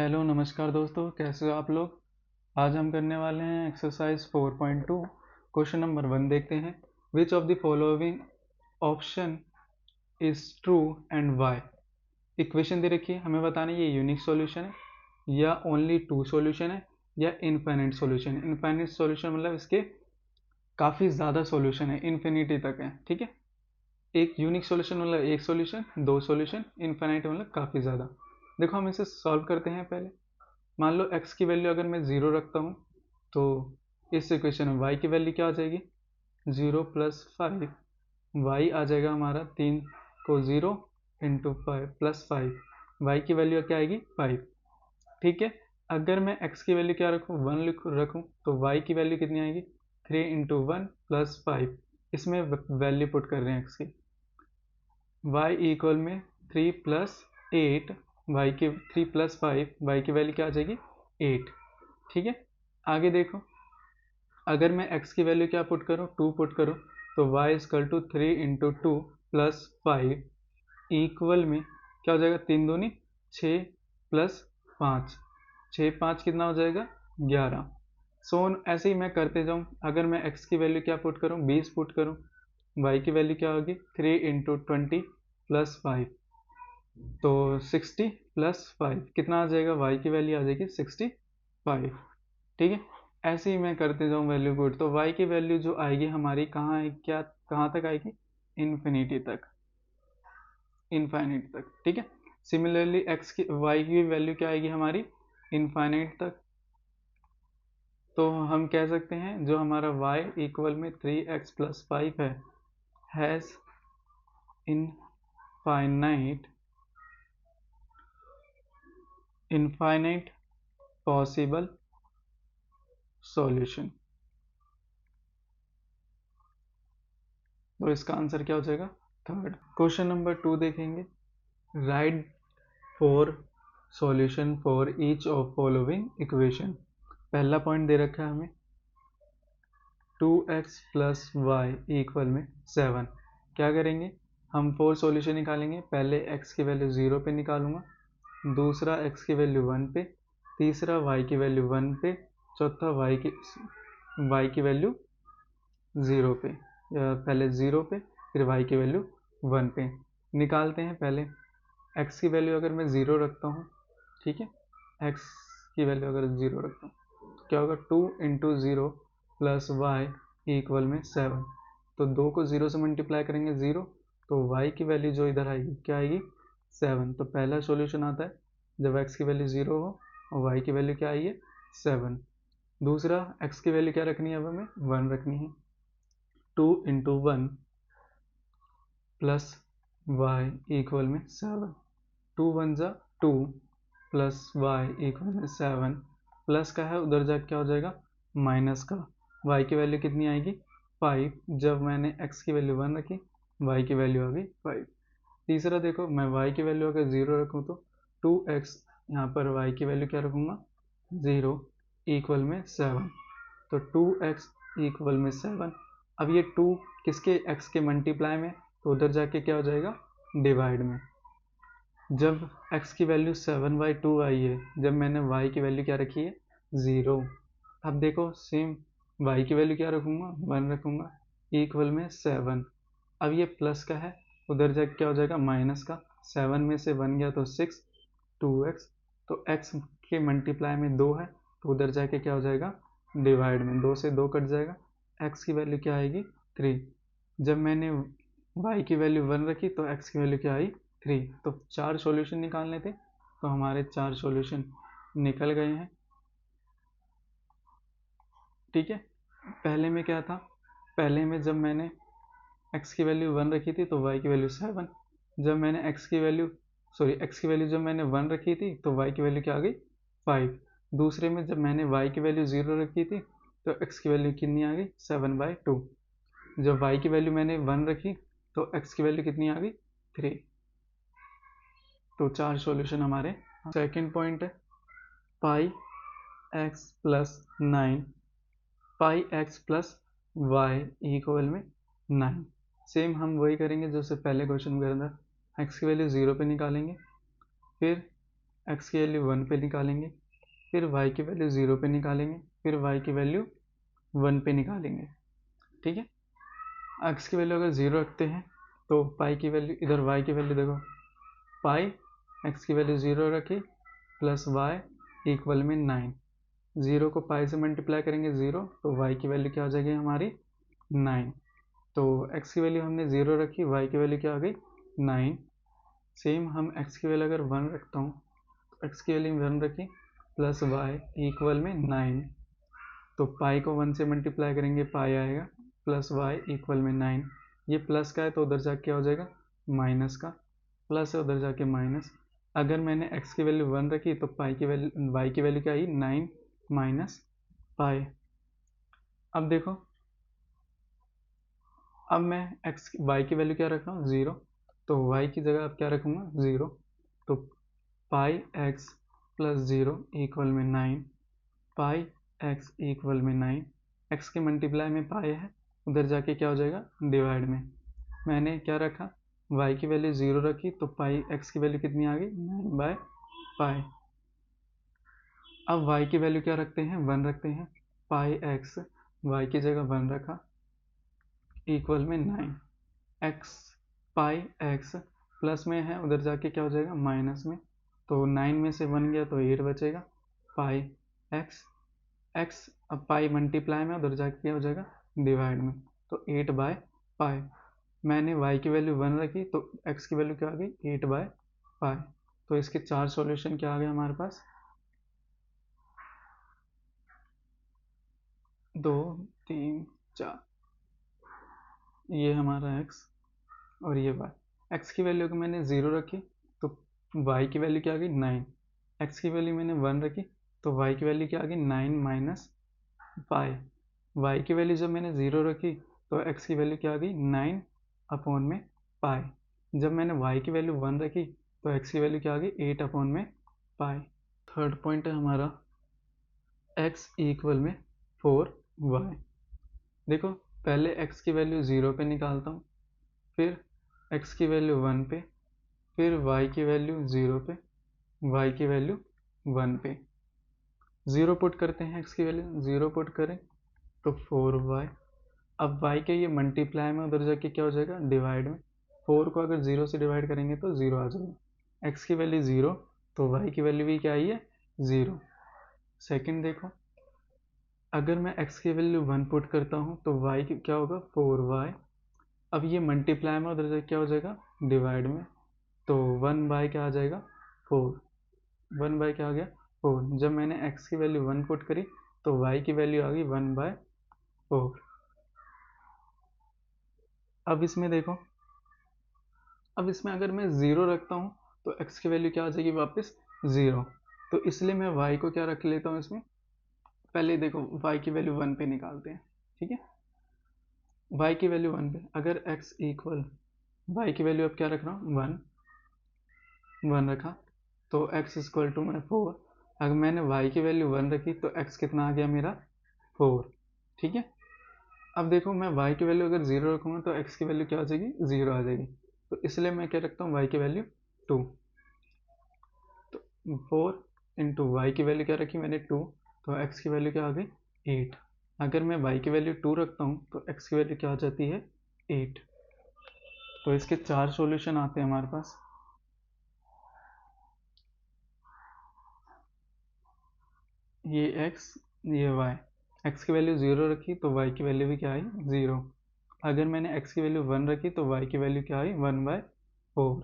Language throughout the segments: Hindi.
हेलो नमस्कार दोस्तों, कैसे हो आप लोग। आज हम करने वाले हैं एक्सरसाइज 4.2। क्वेश्चन नंबर 1 देखते हैं। Which of the following option is true and y. Equation दे रखी है, हमें बताना है ये यूनिक सॉल्यूशन है या ओनली टू सॉल्यूशन है या इनफाइनाइट सॉल्यूशन है। इनफाइनाइट सॉल्यूशन मतलब इसके काफ़ी ज़्यादा सॉल्यूशन है, इन्फिनिटी तक है। ठीक है, एक यूनिक सॉल्यूशन मतलब एक सॉल्यूशन, दो सॉल्यूशन, इनफाइनाइट मतलब काफ़ी ज़्यादा। देखो हम इसे सॉल्व करते हैं। पहले मान लो x की वैल्यू अगर मैं ज़ीरो रखता हूँ तो इस इक्वेशन में y की वैल्यू क्या आ जाएगी, 0 + 5। y आ जाएगा हमारा 3 को 0 × 5 + 5, y की वैल्यू क्या आएगी 5। ठीक है, अगर मैं x की वैल्यू क्या रखूँ 1 रखूँ तो y की वैल्यू कितनी आएगी 3 × 1 + 5। इसमें वैल्यू पुट कर रहे हैं x की। y इक्वल में 3 + 8, y की 3 + 5, y की वैल्यू क्या आ जाएगी 8। ठीक है, आगे देखो अगर मैं x की वैल्यू क्या पुट करूँ 2 पुट करूँ तो y = 3 × 2 + 5 इक्वल में क्या हो जाएगा 3 दूनी 6 + 5, 6 5 कितना हो जाएगा 11। सोन ऐसे ही मैं करते जाऊँ। अगर मैं x की वैल्यू क्या पुट करूँ 20 पुट करूँ, y की वैल्यू क्या होगी 3 × 20 + 5, तो 60 + 5 कितना आ जाएगा, y की वैल्यू आ जाएगी 65। ठीक है, ऐसे ही मैं करते जाऊँ वैल्यू पुट तो y की वैल्यू जो आएगी हमारी कहाँ आएगी, क्या कहाँ तक आएगी, इन्फिनिटी तक, इनफाइनाइट तक। ठीक है, सिमिलरली y की वैल्यू क्या आएगी हमारी इनफाइनाइट तक। तो हम कह सकते हैं जो हमारा y इक्वल में 3x + 5 है हैज़ इनफाइनाइट पॉसिबल सॉल्यूशन। तो इसका आंसर क्या हो जाएगा थर्ड। क्वेश्चन नंबर 2 देखेंगे। Right 4 solution for each of following equation. पहला पॉइंट दे रखा है हमें 2x + y इक्वल में 7। क्या करेंगे हम 4 सॉल्यूशन निकालेंगे। पहले x की वैल्यू 0 पे निकालूंगा, दूसरा x की वैल्यू 1 पे, तीसरा y की वैल्यू 1 पे, चौथा y की वैल्यू 0 पे, पहले 0 पे फिर y की वैल्यू 1 पे। निकालते हैं। पहले x की वैल्यू अगर मैं 0 रखता हूँ, ठीक है, x की वैल्यू अगर 0 रखता हूँ तो क्या होगा 2 × 0 + y इक्वल में 7। तो 2 को 0 से मल्टीप्लाई करेंगे 0, तो y की वैल्यू जो इधर आएगी क्या आएगी 7। तो पहला सॉल्यूशन आता है जब x की वैल्यू 0 हो और y की वैल्यू क्या आई है 7। दूसरा x की वैल्यू क्या रखनी है, अब हमें 1 रखनी है। 2 × 1 + y इक्वल में 7, 2 1 = 2 + y इक्वल में 7। प्लस का है उधर जाके क्या हो जाएगा माइनस का। y की वैल्यू कितनी आएगी 5, जब मैंने x की वैल्यू 1 रखी y की वैल्यू आ गई 5। तीसरा देखो मैं y की वैल्यू अगर 0 रखूँ तो 2x, यहाँ पर y की वैल्यू क्या रखूँगा 0 इक्वल में 7, तो 2x इक्वल में 7। अब ये 2 किसके x के मल्टीप्लाई में, तो उधर जाके क्या हो जाएगा डिवाइड में। जब x की वैल्यू 7/2 आई है, जब मैंने y की वैल्यू क्या रखी है 0। अब देखो सेम y की वैल्यू क्या रखूँगा 1 रखूँगा इक्वल में 7। अब ये प्लस का है उधर जाके क्या हो जाएगा माइनस का। 7 में से 1 गया तो 6, 2x, तो x के मल्टीप्लाई में 2 है तो उधर जाके क्या हो जाएगा डिवाइड में, 2 से 2 कट जाएगा, x की वैल्यू क्या आएगी 3। जब मैंने y की वैल्यू 1 रखी तो x की वैल्यू क्या आई 3। तो 4 सॉल्यूशन निकालने थे तो हमारे 4 सॉल्यूशन निकल गए हैं। ठीक है, पहले में क्या था, पहले में जब मैंने x की वैल्यू 1 रखी थी तो y की वैल्यू 7। जब मैंने x की वैल्यू जब मैंने 1 रखी थी तो y की वैल्यू क्या आ गई 5। दूसरे में जब मैंने y की वैल्यू 0 रखी थी तो x की वैल्यू कितनी आ गई 7/2। जब y की वैल्यू मैंने 1 रखी तो x की वैल्यू कितनी आ गई 3। तो 4 सॉल्यूशन हमारे। सेकंड पॉइंट है पाई x + 9, पाई x + y इक्वल में 9। सेम हम वही करेंगे जो से पहले क्वेश्चन में करा था। x की वैल्यू 0 पे निकालेंगे, फिर x की वैल्यू 1 पे निकालेंगे, फिर y की वैल्यू 0 पे निकालेंगे, फिर y की वैल्यू 1 पे निकालेंगे। ठीक है, x की वैल्यू अगर 0 रखते हैं तो पाई की वैल्यू, इधर y की वैल्यू देखो, पाई x की वैल्यू 0 रखी प्लस y इक्वल में 9। 0 को पाई से मल्टीप्लाई करेंगे 0, तो y की वैल्यू क्या हो जाएगी हमारी 9। तो x की वैल्यू हमने 0 रखी, y की वैल्यू क्या आ गई 9। सेम हम x की वैल्यू अगर 1 रखता हूँ तो x की वैल्यू 1 रखी प्लस y इक्वल में 9। तो पाई को 1 से मल्टीप्लाई करेंगे, पाई आएगा प्लस y इक्वल में 9। ये प्लस का है तो उधर जाके क्या हो जाएगा माइनस का, प्लस है उधर जाके माइनस। अगर मैंने x की वैल्यू 1 रखी तो पाई की वैल्यू, y की वैल्यू क्या आई 9 माइनस पाई। अब देखो, अब मैं y की वैल्यू क्या रख रहा हूँ 0, तो y की जगह अब क्या रखूँगा 0। तो पाई x प्लस 0 इक्वल में 9, पाई x इक्वल में 9। x के मल्टीप्लाई में पाई है, उधर जाके क्या हो जाएगा डिवाइड में। मैंने क्या रखा, y की वैल्यू 0 रखी तो पाई x की वैल्यू कितनी आ गई 9 बाय पाई। अब y की वैल्यू क्या रखते हैं 1 रखते हैं, पाई x y की जगह 1 रखा इक्वल में 9। x पाई x प्लस में है, उधर जाके क्या हो जाएगा माइनस में, तो 9 में से 1 गया तो 8 बचेगा। पाई x, x अब पाई मल्टीप्लाई में, उधर जाके क्या हो जाएगा डिवाइड में, तो 8 बाय पाई। मैंने y की वैल्यू 1 रखी तो x की वैल्यू क्या आ गई 8 बाय पाई। तो इसके 4 सॉल्यूशन क्या आ गए हमारे पास, 2 3 4। ये हमारा x और ये y। x की वैल्यू को मैंने 0 रखी तो y की वैल्यू क्या आ गई 9। x की वैल्यू मैंने 1 रखी तो y की वैल्यू क्या आ गई 9 माइनस पाई। y की वैल्यू जब मैंने 0 रखी तो x की वैल्यू क्या आ गई 9 अपॉन में पाई। जब मैंने y की वैल्यू 1 रखी तो x की वैल्यू क्या आ गई 8 अपॉन में पाई। थर्ड पॉइंट है हमारा x इक्वल में 4y। देखो, पहले x की वैल्यू 0 पे निकालता हूँ, फिर x की वैल्यू 1 पे, फिर y की वैल्यू 0 पे, y की वैल्यू 1 पे। 0 पुट करते हैं, x की वैल्यू 0 पुट करें तो 4y। अब y के ये मल्टीप्लाई में, उधर जाके क्या हो जाएगा डिवाइड में। 4 को अगर 0 से डिवाइड करेंगे तो 0 आ जाएगा। x की वैल्यू 0 तो y की वैल्यू भी क्या आई है 0। सेकंड देखो, अगर मैं x की वैल्यू 1 पुट करता हूँ तो y की क्या होगा 4y। अब ये मल्टीप्लाई में, उधर से क्या हो जाएगा डिवाइड में, तो 1 बाय क्या आ जाएगा 4। 1 बाय क्या आ गया 4। जब मैंने x की वैल्यू 1 पुट करी तो y की वैल्यू आ गई 1 बाय 4। अब इसमें देखो, अब इसमें अगर मैं 0 रखता हूँ तो x की वैल्यू क्या आ जाएगी वापस 0। तो इसलिए मैं y को क्या रख लेता हूँ इसमें, पहले देखो y की वैल्यू 1 पे निकालते हैं। ठीक है, y की वैल्यू 1 पे, अगर x इक्वल, y की वैल्यू अब क्या रख रहा हूँ 1 रखा तो x इक्वल टू में 4। अगर मैंने y की वैल्यू 1 रखी तो x कितना आ गया मेरा 4। ठीक है, अब देखो मैं y की वैल्यू अगर 0 रखूँगा तो x की वैल्यू क्या आ जाएगी 0 आ जाएगी। तो इसलिए मैं क्या रखता हूँ y की वैल्यू 2। तो 4 इंटू वाई की वैल्यू क्या रखी मैंने 2, तो x की वैल्यू क्या आ गई 8। अगर मैं y की वैल्यू 2 रखता हूँ तो x की वैल्यू क्या आ जाती है 8। तो इसके 4 सॉल्यूशन आते हैं हमारे पास। ये x, ये y। x की वैल्यू 0 रखी तो y की वैल्यू भी क्या आई 0। अगर मैंने x की वैल्यू 1 रखी तो y की वैल्यू क्या आई 1 बाय 4।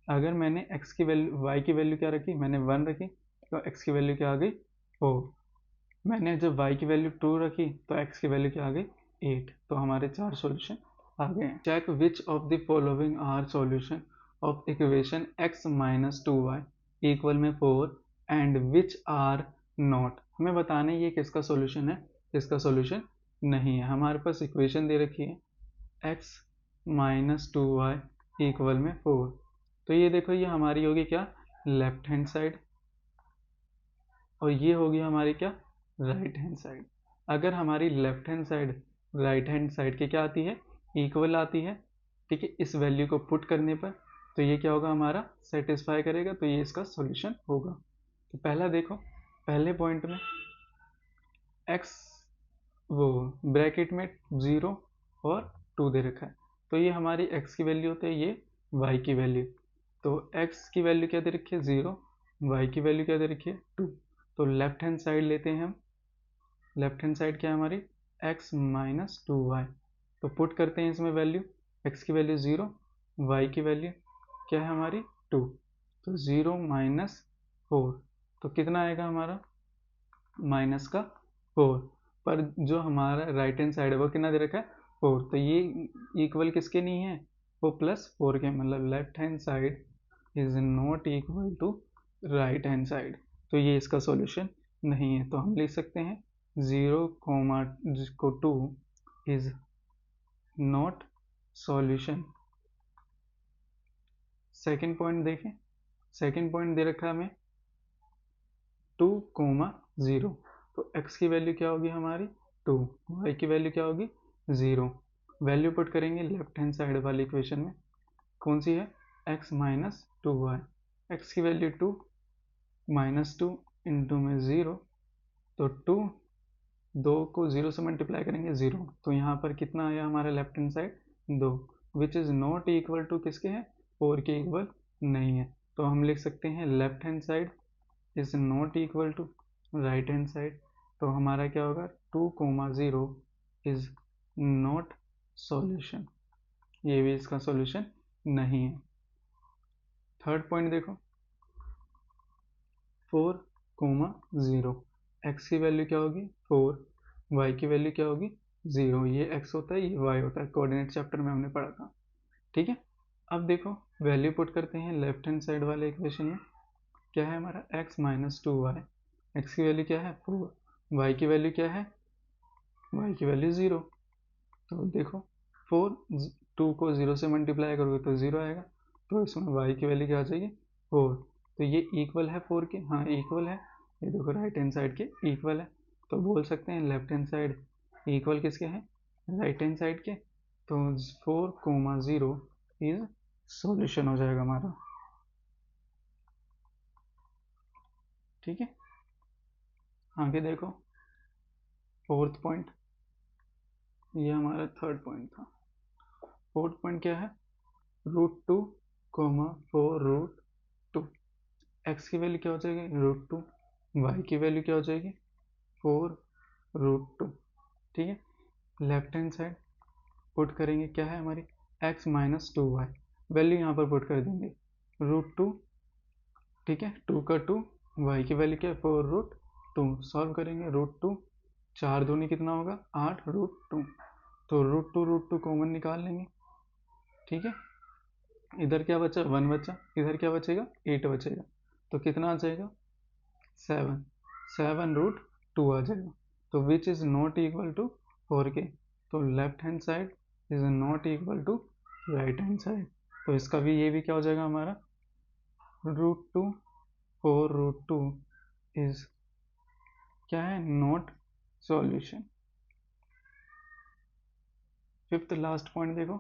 अगर मैंने x की वैल्यू, y की वैल्यू क्या रखी मैंने 1 रखी तो x की वैल्यू क्या आ गई 4। मैंने जब y की वैल्यू 2 रखी तो x की वैल्यू क्या आ गई 8। तो हमारे 4 सॉल्यूशन आ गए हैं। Check which of the following are solution of equation x minus 2y equal में 4 एंड विच आर नॉट। हमें बताना है ये किसका सॉल्यूशन है, किसका सॉल्यूशन नहीं है। हमारे पास इक्वेशन दे रखी है x माइनस 2y इक्वल में 4। तो ये देखो, ये हमारी होगी क्या लेफ्ट हैंड साइड, और ये होगी हमारी क्या राइट हैंड साइड। अगर हमारी left hand side right hand side की क्या आती है इक्वल आती है, ठीक है, इस वैल्यू को पुट करने पर तो ये क्या होगा हमारा, सेटिस्फाई करेगा, तो ये इसका सॉल्यूशन होगा। तो पहला देखो, पहले पॉइंट में x वो ब्रैकेट में 0 और 2 दे रखा है, तो ये हमारी x की वैल्यू होती है, ये y की वैल्यू। तो x की वैल्यू क्या दे रखी है 0, y की वैल्यू क्या दे रखी है 2। तो लेफ्ट हैंड साइड लेते हैं हम, लेफ्ट हैंड साइड क्या है हमारी x माइनस 2y। तो पुट करते हैं इसमें वैल्यू, x की वैल्यू 0, y की वैल्यू क्या है हमारी 2। तो 0 माइनस 4, तो कितना आएगा हमारा माइनस का 4। पर जो हमारा राइट हैंड साइड है वो कितना दे रखा है 4, तो ये इक्वल किसके नहीं है, वो +4 के, मतलब left hand side is not equal to right hand side, तो ये इसका सॉल्यूशन नहीं है। तो हम लिख सकते हैं 0,2 is not solution. Second point देखें, सेकेंड पॉइंट दे रखा है हमें 2,0, तो x की वैल्यू क्या होगी हमारी 2, y की वैल्यू क्या होगी 0। वैल्यू पुट करेंगे लेफ्ट हैंड साइड वाली इक्वेशन में, कौन सी है x माइनस 2y, x की वैल्यू 2 माइनस 2 इंटू में 0, तो 2 को 0 से मल्टीप्लाई करेंगे 0, तो यहाँ पर कितना आया हमारा left hand side 2, which is not equal to किसके हैं 4 के इक्वल नहीं है। तो हम लिख सकते हैं left hand side is not equal to right hand side, तो हमारा क्या होगा 2,0 इज नॉट सॉल्यूशन, ये भी इसका सॉल्यूशन नहीं है। थर्ड पॉइंट देखो 4,0, x की वैल्यू क्या होगी 4, y की वैल्यू क्या होगी 0, ये x होता है ये y होता है, कोऑर्डिनेट चैप्टर में हमने पढ़ा था, ठीक है। अब देखो वैल्यू पुट करते हैं लेफ्ट हैंड साइड वाले इक्वेशन में, क्या है हमारा x माइनस 2y, x की वैल्यू क्या है 4, y की वैल्यू क्या है, y की वैल्यू 0। तो देखो 4 2 को 0 से मल्टीप्लाई करोगे तो 0 आएगा, तो इसमें y की वैल्यू क्या आ जाएगी 4। तो ये इक्वल है 4 के, हाँ इक्वल है, ये देखो राइट हैंड साइड के इक्वल है, तो बोल सकते हैं लेफ्ट हैंड साइड इक्वल किसके हैं राइट हैंड साइड के, तो 4,0 इज सॉल्यूशन हो जाएगा हमारा, ठीक है। आगे देखो फोर्थ पॉइंट, ये हमारा थर्ड पॉइंट था। फोर्थ पॉइंट क्या है √2, 4√2, x की वैल्यू क्या हो जाएगी √2, y की वैल्यू क्या हो जाएगी 4√2, ठीक है। लेफ्ट हैंड साइड पुट करेंगे, क्या है हमारी x माइनस 2y, वैल्यू यहाँ पर पुट कर देंगे √2, ठीक है, 2 का 2, y की वैल्यू क्या है 4√2, सॉल्व करेंगे √2, 4 दूनी कितना होगा 8√2, तो √2 कॉमन निकाल लेंगे, ठीक है। इधर क्या बचा 1 बचा, इधर क्या बचेगा 8 बचेगा, तो कितना आ जाएगा 7√2 आ जाएगा, तो which is not equal to 4k, तो left hand side is not equal to right hand side, तो इसका भी ये भी क्या हो जाएगा हमारा √2, 4√2 इज क्या है not solution. Fifth last point देखो,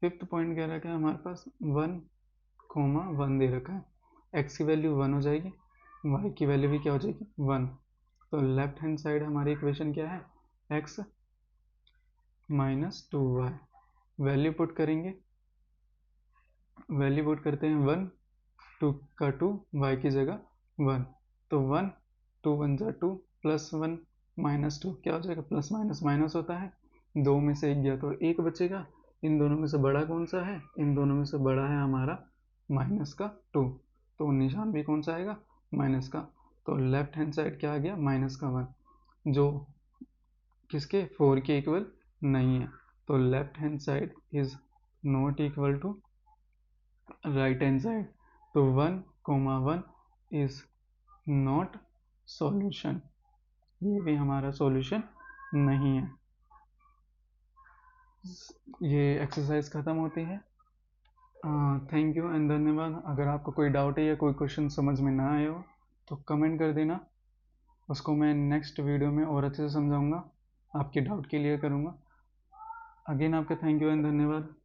फिफ्थ पॉइंट क्या रखा है हमारे पास 1,1 दे रखा है, x की वैल्यू 1 हो जाएगी, y की वैल्यू भी क्या हो जाएगी 1, तो लेफ्ट हैंड साइड हमारी इक्वेशन क्या है x minus 2y, value put करेंगे, वैल्यू पुट करते हैं 1, 2 का 2, y की जगह 1, तो 1 2 1 जा 2 प्लस 1 माइनस 2 क्या हो जाएगा, प्लस माइनस माइनस होता है, 2 में से 1 गया तो 1 बचेगा, इन दोनों में से बड़ा कौन सा है, इन दोनों में से बड़ा है हमारा माइनस का 2, तो निशान भी कौन सा आएगा माइनस का, तो लेफ्ट हैंड साइड क्या आ गया माइनस का 1, जो किसके 4 के इक्वल नहीं है, तो left hand side is not equal to right hand side, तो 1,1 इज नॉट सॉल्यूशन, ये भी हमारा सॉल्यूशन नहीं है। ये एक्सरसाइज ख़त्म होती है। थैंक यू एंड धन्यवाद। अगर आपको कोई डाउट है या कोई क्वेश्चन समझ में ना आए हो तो कमेंट कर देना, उसको मैं नेक्स्ट वीडियो में और अच्छे से समझाऊंगा, आपके डाउट क्लियर करूंगा। अगेन आपका थैंक यू एंड धन्यवाद।